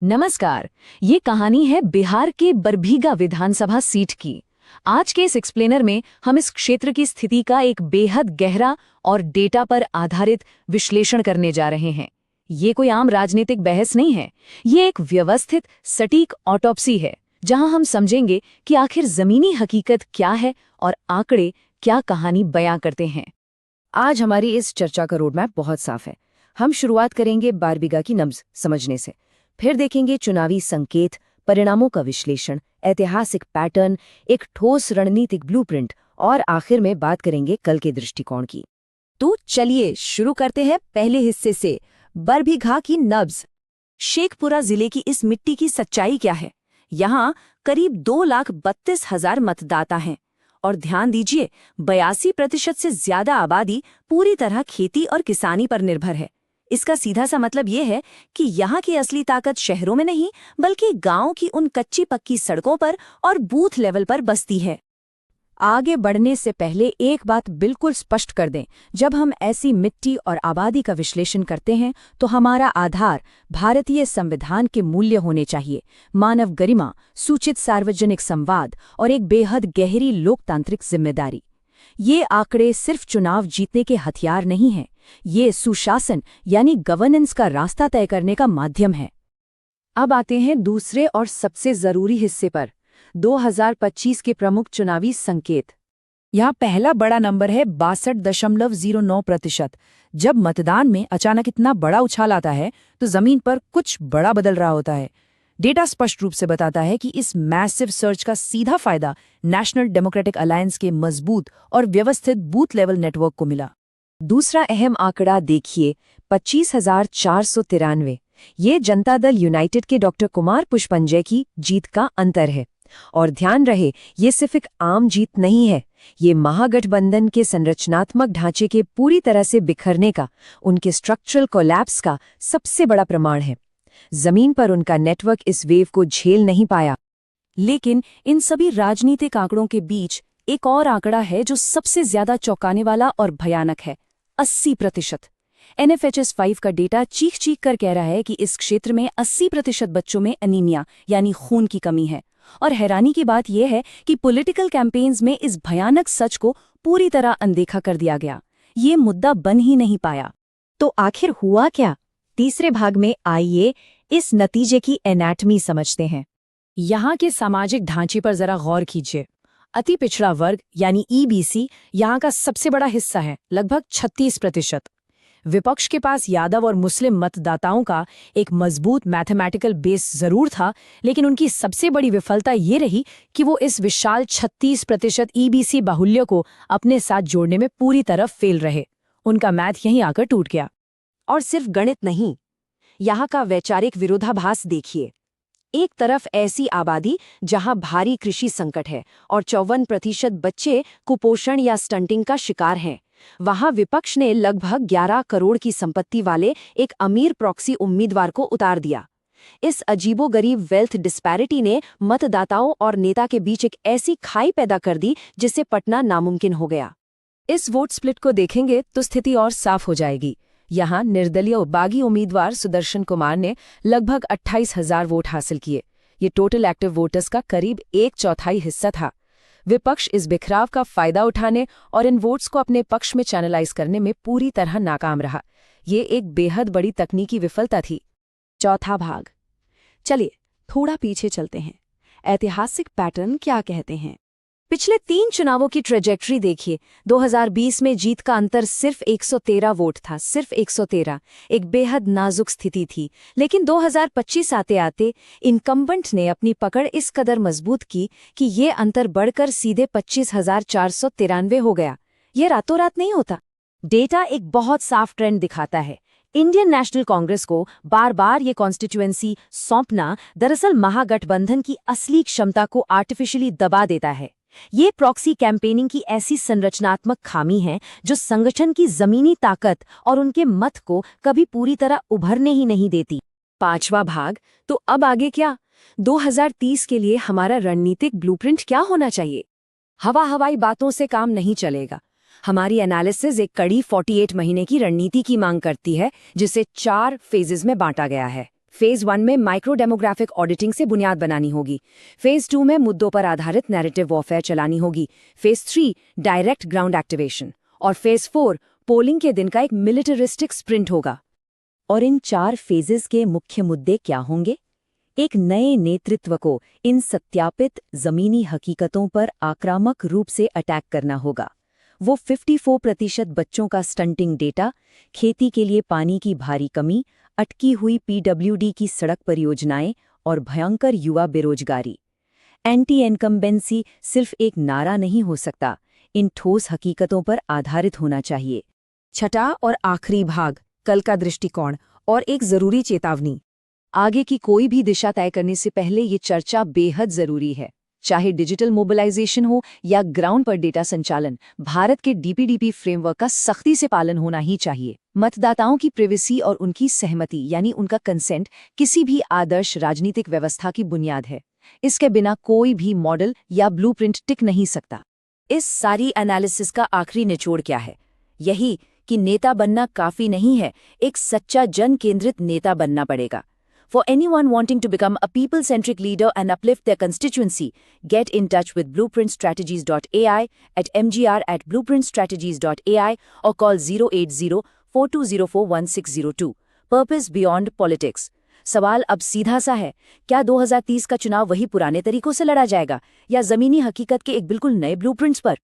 नमस्कार। ये कहानी है बिहार के बरबीघा विधानसभा सीट की। आज के इस एक्सप्लेनर में हम इस क्षेत्र की स्थिति का एक बेहद गहरा और डेटा पर आधारित विश्लेषण करने जा रहे हैं। ये कोई आम राजनीतिक बहस नहीं है, ये एक व्यवस्थित सटीक ऑटोप्सी है, जहां हम समझेंगे कि आखिर जमीनी हकीकत क्या है और आंकड़े क्या कहानी बयां करते हैं। आज हमारी इस चर्चा का रोडमैप बहुत साफ है। हम शुरुआत करेंगे बरबीघा की नब्ज समझने से, फिर देखेंगे चुनावी संकेत, परिणामों का विश्लेषण, ऐतिहासिक पैटर्न, एक ठोस रणनीतिक ब्लूप्रिंट और आखिर में बात करेंगे कल के दृष्टिकोण की। तो चलिए शुरू करते हैं पहले हिस्से से, बरबीघा की नब्ज। शेखपुरा जिले की इस मिट्टी की सच्चाई क्या है? यहाँ करीब 2,32,000 मतदाता हैं और ध्यान दीजिए 82% से ज्यादा आबादी पूरी तरह खेती और किसानी पर निर्भर है। इसका सीधा सा मतलब ये है कि यहाँ की असली ताकत शहरों में नहीं बल्कि गांव की उन कच्ची पक्की सड़कों पर और बूथ लेवल पर बसती है। आगे बढ़ने से पहले एक बात बिल्कुल स्पष्ट कर दें, जब हम ऐसी मिट्टी और आबादी का विश्लेषण करते हैं तो हमारा आधार भारतीय संविधान के मूल्य होने चाहिए, मानव गरिमा, सूचित सार्वजनिक संवाद और एक बेहद गहरी लोकतांत्रिक जिम्मेदारी। ये आंकड़े सिर्फ चुनाव जीतने के हथियार नहीं हैं, ये सुशासन यानी गवर्नेंस का रास्ता तय करने का माध्यम है। अब आते हैं दूसरे और सबसे जरूरी हिस्से पर, 2025 के प्रमुख चुनावी संकेत। यहाँ पहला बड़ा नंबर है 62.09%। जब मतदान में अचानक इतना बड़ा उछाल आता है तो जमीन पर कुछ बड़ा बदल रहा होता है। डेटा स्पष्ट रूप से बताता है कि इस मैसिव सर्च का सीधा फायदा नेशनल डेमोक्रेटिक अलायंस के मजबूत और व्यवस्थित बूथ लेवल नेटवर्क को मिला। दूसरा अहम आंकड़ा देखिए, 25,493। ये जनता दल यूनाइटेड के डॉक्टर कुमार पुष्पंजय की जीत का अंतर है। और ध्यान रहे, ये सिर्फ एक आम जीत नहीं है, ये महागठबंधन के संरचनात्मक ढांचे के पूरी तरह से बिखरने का, उनके स्ट्रक्चरल कोलैप्स का सबसे बड़ा प्रमाण है। जमीन पर उनका नेटवर्क इस वेव को झेल नहीं पाया। लेकिन इन सभी राजनीतिक आंकड़ों के बीच एक और आंकड़ा है जो सबसे ज्यादा चौंकाने वाला और भयानक है, 80%। NFHS 5 का डेटा चीख चीख कर कह रहा है कि इस क्षेत्र में 80% बच्चों में अनीमिया यानी खून की कमी है। और हैरानी की बात यह है कि पॉलिटिकल कैंपेन्स में इस भयानक सच को पूरी तरह अनदेखा कर दिया गया। ये मुद्दा बन ही नहीं पाया। तो आखिर हुआ क्या? तीसरे भाग में आइए इस नतीजे की एनाटमी समझते हैं। यहाँ के सामाजिक ढांचे पर जरा गौर कीजिए। अति पिछड़ा वर्ग यानी EBC यहाँ का सबसे बड़ा हिस्सा है, लगभग 36%। विपक्ष के पास यादव और मुस्लिम मतदाताओं का एक मजबूत मैथमेटिकल बेस जरूर था, लेकिन उनकी सबसे बड़ी विफलता ये रही कि वो इस विशाल 36% EBC बाहुल्य को अपने साथ जोड़ने में पूरी तरह फेल रहे। उनका मैथ यहीं आकर टूट गया। और सिर्फ गणित नहीं, यहाँ का वैचारिक विरोधाभास देखिए। एक तरफ ऐसी आबादी जहां भारी कृषि संकट है और 54% बच्चे कुपोषण या स्टंटिंग का शिकार हैं, वहां विपक्ष ने लगभग 11 करोड़ की संपत्ति वाले एक अमीर प्रॉक्सी उम्मीदवार को उतार दिया। इस अजीबोगरीब वेल्थ डिस्पैरिटी ने मतदाताओं और नेता के बीच एक ऐसी खाई पैदा कर दी जिससे पटना नामुमकिन हो गया। इस वोट स्प्लिट को देखेंगे तो स्थिति और साफ हो जाएगी। यहाँ निर्दलीय बागी उम्मीदवार सुदर्शन कुमार ने लगभग 28,000 वोट हासिल किए। ये टोटल एक्टिव वोटर्स का करीब 1/4 हिस्सा था। विपक्ष इस बिखराव का फायदा उठाने और इन वोट्स को अपने पक्ष में चैनलाइज करने में पूरी तरह नाकाम रहा। ये एक बेहद बड़ी तकनीकी विफलता थी। चौथा भाग, चलिए थोड़ा पीछे चलते हैं। ऐतिहासिक पैटर्न क्या कहते हैं? पिछले 3 चुनावों की ट्रेजेक्टरी देखिए। 2020 में जीत का अंतर सिर्फ 113 वोट था, सिर्फ 113। एक बेहद नाजुक स्थिति थी। लेकिन 2025 आते आते इनकम्बेंट ने अपनी पकड़ इस कदर मजबूत की कि ये अंतर बढ़कर सीधे 25,493 हो गया। ये रातों रात नहीं होता। डेटा एक बहुत साफ ट्रेंड दिखाता है। इंडियन नेशनल कांग्रेस को बार बार ये कॉन्स्टिट्यूएंसी सौंपना दरअसल महागठबंधन की असली क्षमता को आर्टिफिशियली दबा देता है। ये प्रॉक्सी कैंपेनिंग की ऐसी संरचनात्मक खामी है जो संगठन की जमीनी ताकत और उनके मत को कभी पूरी तरह उभरने ही नहीं देती। 5वां भाग, तो अब आगे क्या? 2030 के लिए हमारा रणनीतिक ब्लूप्रिंट क्या होना चाहिए? हवाई बातों से काम नहीं चलेगा। हमारी एनालिसिस एक कड़ी 48 महीने की रणनीति की मांग करती है, जिसे 4 फेजेस में बांटा गया है। फेज 1 में माइक्रो डेमोग्राफिक ऑडिटिंग से बुनियाद बनानी होगी। फेज 2 में मुद्दों पर आधारित नैरेटिव वॉरफेयर चलानी होगी। फेज 3 डायरेक्ट ग्राउंड एक्टिवेशन और फेज 4 पोलिंग के दिन का एक मिलिटरिस्टिक स्प्रिंट होगा। और इन 4 फेजेस के मुख्य मुद्दे क्या होंगे? एक नए नेतृत्व को इन सत्यापित जमीनी हकीकतों पर आक्रामक रूप से अटैक करना होगा। वो 54% बच्चों का स्टंटिंग डेटा, खेती के लिए पानी की भारी कमी, अटकी हुई पीडब्ल्यूडी की सड़क परियोजनाएं और भयंकर युवा बेरोजगारी। एंटी इनकम्बेंसी सिर्फ एक नारा नहीं हो सकता, इन ठोस हकीकतों पर आधारित होना चाहिए। छठा और आखिरी भाग, कल का दृष्टिकोण और एक जरूरी चेतावनी। आगे की कोई भी दिशा तय करने से पहले ये चर्चा बेहद जरूरी है। चाहे डिजिटल मोबिलाइजेशन हो या ग्राउंड पर डेटा संचालन, भारत के डीपीडीपी फ्रेमवर्क का सख्ती से पालन होना ही चाहिए। मतदाताओं की प्राइवेसी और उनकी सहमति यानी उनका कंसेंट किसी भी आदर्श राजनीतिक व्यवस्था की बुनियाद है। इसके बिना कोई भी मॉडल या ब्लूप्रिंट टिक नहीं सकता। इस सारी एनालिसिस का आखिरी निचोड़ क्या है? यही कि नेता बनना काफी नहीं है, एक सच्चा जन केंद्रित नेता बनना पड़ेगा। For anyone wanting to become a people-centric leader and uplift their constituency, get in touch with blueprintstrategies.ai at mgr@blueprintstrategies.ai or call 080-4204-1602. Purpose beyond politics. सवाल अब सीधा सा है, क्या 2030 का चुनाव वही पुराने तरीकों से लड़ा जाएगा या जमीनी हकीकत के एक बिल्कुल नए ब्लूप्रिंट्स पर?